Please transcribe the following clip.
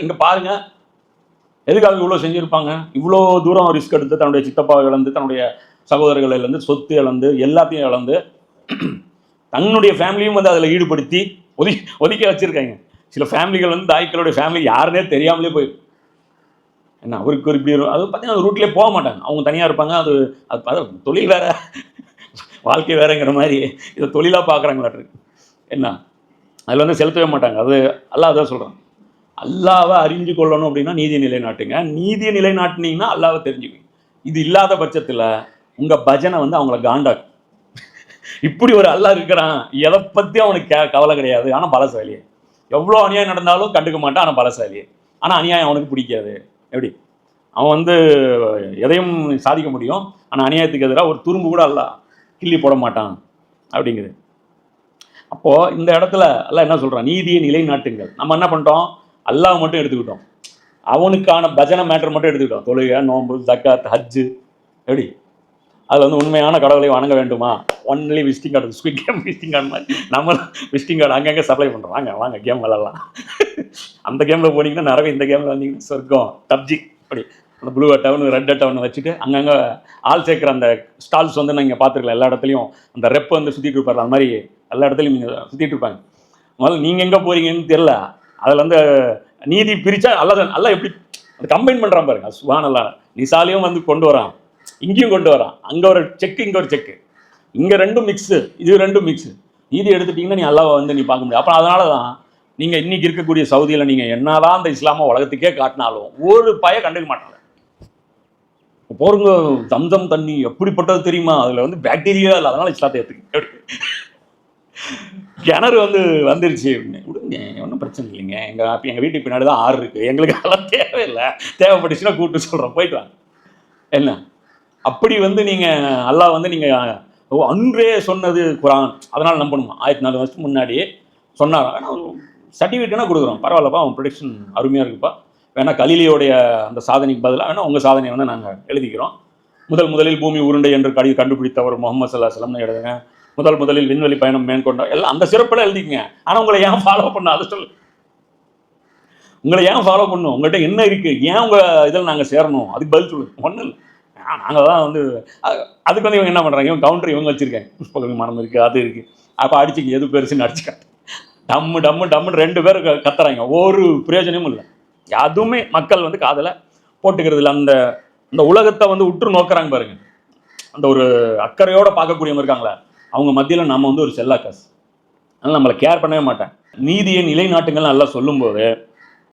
இங்கே பாருங்க, எதுக்காக இவ்வளோ செஞ்சுருப்பாங்க? இவ்வளோ தூரம் ரிஸ்க் எடுத்து தன்னுடைய சித்தப்பாவை இழந்து, தன்னுடைய சகோதரர்கள் இழந்து, சொத்து இழந்து, எல்லாத்தையும் இழந்து, தன்னுடைய ஃபேமிலியும் வந்து அதில் ஈடுபடுத்தி ஒதுக்க வச்சுருக்காங்க. சில ஃபேமிலிகள் வந்து தாய்க்களுடைய ஃபேமிலி யாருன்னே தெரியாமலே போய் என்ன அவருக்கு ஒரு இப்படி அது பார்த்தீங்கன்னா அந்த ரூட்லேயே போக மாட்டாங்க. அவங்க தனியாக இருப்பாங்க. அது தொழில் வேற, வாழ்க்கை வேறங்கிற மாதிரி இதை தொழிலாக பார்க்குறாங்களாட்டு என்ன அதில் வந்து செலுத்தவே மாட்டாங்க. அது அல்லாஹ் அதான் சொல்கிறான். அல்லாவை அறிஞ்சு கொள்ளணும் அப்படின்னா நீதியை நிலைநாட்டுங்க. நீதியை நிலைநாட்டினீங்கன்னா அல்லாவை தெரிஞ்சுக்குங்க. இது இல்லாத பட்சத்தில் உங்கள் பஜனை வந்து அவங்கள காண்டாக்கும். இப்படி ஒரு அல்லாஹ் இருக்கிறான், எதை பற்றி அவனுக்கு கவலை கிடையாது. ஆனால் பலசாலியே, எவ்வளோ அநியாயம் நடந்தாலும் கண்டுக்க மாட்டான். ஆனால் பலசாலியே, ஆனால் அநியாயம் அவனுக்கு பிடிக்காது. எப்படி அவன் வந்து எதையும் சாதிக்க முடியும், ஆனால் அநியாயத்துக்கு எதிராக ஒரு துரும்பு கூட அல்லாஹ் கிள்ளி போட மாட்டான் அப்படிங்குது. அப்போது இந்த இடத்துல அல்லாஹ் என்ன சொல்கிறான்? நீதியை நிலைநாட்டுங்கள். நம்ம என்ன பண்ணிட்டோம்? அல்லாஹ் மட்டும் எடுத்துக்கிட்டோம். அவனுக்கான பஜனை மேட்டர் மட்டும் எடுத்துக்கிட்டோம். தொழுகை, நோன்பு, ஜக்காத், ஹஜ்ஜு. எப்படி அதில் வந்து உண்மையான கடவுளை வணங்க வேண்டுமா? Only visiting card, squid game visiting card மாதிரி நம்ம விசிட்டிங் கார்டு அங்கங்கே சப்ளை பண்ணுறோம். வாங்க கேம் விளாட்லாம். அந்த கேமில் போனீங்கன்னா நிறைய, இந்த கேமில் வந்தீங்கன்னா சொர்க்கம், பப்ஜி. அப்படி அந்த ப்ளூ டவுன், ரெட் டவுன் வச்சுட்டு அங்கங்கே ஆள் சேர்க்குற அந்த ஸ்டால்ஸ் வந்து நீங்கள் பார்த்துருக்கலாம். எல்லா இடத்துலையும் அந்த ரெப் வந்து சுற்றிட்டு இருப்பார். அந்த மாதிரி எல்லா இடத்துலையும் நீங்கள் சுற்றிட்டு இருப்பாங்க. முதல்ல நீங்கள் எங்கே போகிறீங்கன்னு தெரில. அதில் வந்து நீதி பிரித்தா அல்ல எப்படி அது கம்பைன் பண்ணுறான் பாருங்க. சுபானல்லாஹ். நிசாலையும் வந்து கொண்டு வரான், இங்கேயும் கொண்டு வரான். அங்கே ஒரு செக்கு, இங்கே ஒரு செக்கு, இங்கே ரெண்டும் மிக்ஸு, இது ரெண்டும் மிக்ஸு. நீதி எடுத்துட்டிங்கன்னா நீ அல்லாஹ்வை வந்து நீ பார்க்க முடியும். அப்போ அதனால தான் நீங்கள் இன்றைக்கி இருக்கக்கூடிய சவுதியில் நீங்கள் என்னதான் அந்த இஸ்லாமை உலகத்துக்கே காட்டினாலும் ஒரு பய கண்டுக்க மாட்டாங்க. போருங்க, தம்சம் தண்ணி எப்படிப்பட்டது தெரியுமா? அதில் வந்து பாக்டீரியா இல்லை, அதனால் இஸ்லாத்தை ஏற்றுக்க. கிணறு வந்து வந்துருச்சு அப்படின்னு விடுங்க, ஒன்றும் பிரச்சனை இல்லைங்க. எங்கள் வீட்டுக்கு பின்னாடி தான் ஆறு இருக்குது, எங்களுக்கு அதெல்லாம் தேவையில்லை. தேவைப்பட்டுச்சுன்னா கூப்பிட்டு சொல்கிறோம், போயிட்டு வாங்க. என்ன அப்படி வந்து நீங்கள் அல்லாஹ் வந்து நீங்கள் அன்றே சொன்னது குரான், அதனால் நம்பணுமா? 1400 வருஷத்துக்கு முன்னாடியே சொன்னார். ஆனால் சர்டிஃபிகேட்னா கொடுக்குறோம், பரவாயில்லப்பா, அவன் ப்ரொடக்ஷன் அருமையாக இருக்குப்பா, வேணால் கலிலியோடைய அந்த சாதனைக்கு பதிலாக வேணால் உங்கள் சாதனையை வந்து நாங்கள் எழுதிக்கிறோம். முதலில் பூமி உருண்டை என்று கண்டுபிடித்தவர் முகமது ஸல்லல்லாஹு அலைஹி வஸல்லம் எழுதுங்க. முதலில் விண்வெளி பயணம் மேற்கொண்ட எல்லாம் அந்த சிறப்பெல்லாம் எழுதிக்கங்க. ஆனால் உங்களை ஏன் ஃபாலோ பண்ண, அதை சொல்லு. உங்களை ஏன் ஃபாலோ பண்ணணும்? உங்கள்கிட்ட என்ன இருக்குது? ஏன் உங்கள் இதில் நாங்கள் சேரணும்? அதுக்கு பதில் சொல்லு. ஒன்றும் இல்லை, நாங்கள் தான் வந்து அதுக்கு வந்து இவங்க என்ன பண்ணுறாங்க? இவங்க கவுண்டர் இவங்க வச்சுருக்காங்க. புஷ்பக விமானம் இருக்குது, அது இருக்குது. அப்போ அடிச்சுக்க, எது பெருசுன்னு அடிச்சுக்காட்டு. டம்முன்னு 2 பேர் கத்துறாங்க. ஒரு பிரயோஜனமும் இல்லை. அதுவுமே மக்கள் வந்து காதில் போட்டுக்கிறது இல்லை. அந்த உலகத்தை வந்து உற்று நோக்கிறாங்க பாருங்க. அந்த ஒரு அக்கறையோடு பார்க்கக்கூடியவங்க இருக்காங்களே, அவங்க மத்தியில் நம்ம வந்து ஒரு செல்லா காசு. அதனால் நம்மளை கேர் பண்ணவே மாட்டேன். நீதியை நிலைநாட்டுங்கள் நல்லா சொல்லும்போது